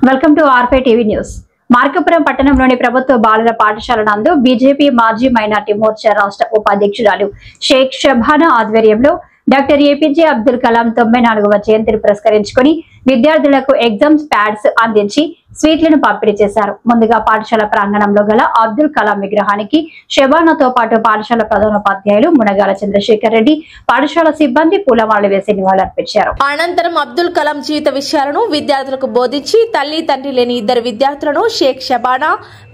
Welcome to ఆర్పై TV news. Markapuram పట్టణంలోని ప్రభుత్వ బాలుర పాఠశాల నందు బీజేపీ మాజీ మైనార్టీ మోర్చా రాష్ట్ర ఉపాధ్యక్షురాలు షేక్ షబానా ఆధ్వర్యంలో డాక్టర్ ఏపీజే అబ్దుల్ కలాం 94వ జయంతిని పురస్కరించుకుని విద్యార్థులకు ఎగ్జామ్స్ ప్యాడ్స్ అందించి స్వీట్లను పంపిణీ చేశారు. ముందుగా పాఠశాల ప్రాంగణంలో గల అబ్దుల్ కలాం విగ్రహానికి షబానాతో పాటు పాఠశాల ప్రధానోపాధ్యాయులు మునగాల చంద్రశేఖర్ రెడ్డి, పాఠశాల సిబ్బంది పూలమాలలు వేసి నివాళులర్పించారు. అనంతరం అబ్దుల్ కలాం జీవిత విషయాలను విద్యార్థులకు బోధించి తల్లి తండ్రి లేని 2 విద్యార్థులను షేక్ షబానా,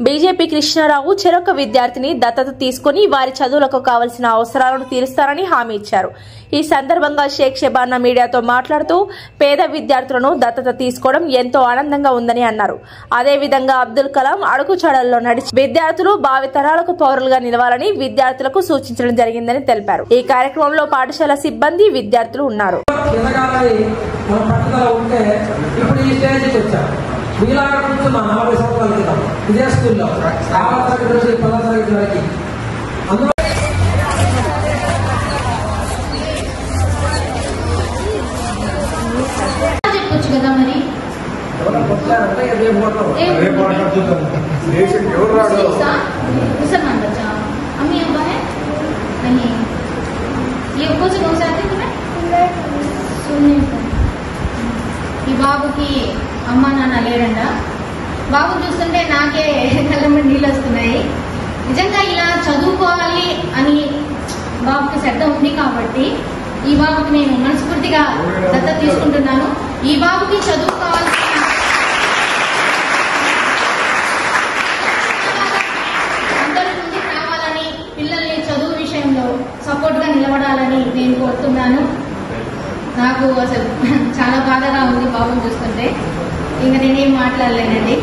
బీజేపీ కృష్ణారావు చెరొక విద్యార్థిని దత్తత తీసుకుని వారి చదువులకు కావలసిన అవసరాలను తీరుస్తారని హామీ ఇచ్చారు. ఈ సందర్భంగా షేక్ షబానా మీడియాతో మాట్లాడుతూ పేద విద్యార్థులను దత్తత తీసుకోవడం ఎంతో ఆనందంగా ఉందని అన్నారు. అదేవిధంగా అబ్దుల్ కలాం అడుగుచాడల్లో నడిచి విద్యార్థులు భావితరాలకు పౌరులుగా నిలవాలని విద్యార్థులకు సూచించడం జరిగిందని తెలిపారు. ఈ కార్యక్రమంలో పాఠశాల సిబ్బంది, విద్యార్థులు ఉన్నారు. ఈ బాబుకి అమ్మ నాన్న లేరంట. బాబు చూస్తుంటే నాకే కళ్ళమ్మడి నీళ్ళు వస్తున్నాయి. నిజంగా ఇలా చదువుకోవాలి అని బాబుకి శ్రద్ధ ఉంది కాబట్టి ఈ బాబుకి నేను మనస్ఫూర్తిగా దత్తత తీసుకుంటున్నాను. ఈ బాబుకి చదువుకోవాల్సిన అందరి ముందుకు రావాలని, పిల్లల్ని చదువు విషయంలో సపోర్ట్గా నిలబడాలని నేను కోరుతున్నాను. నాకు అసలు చాలా బాధగా ఉంది బాబుని చూస్తుంటే. ఇంకా నేనేం మాట్లాడలేనండి.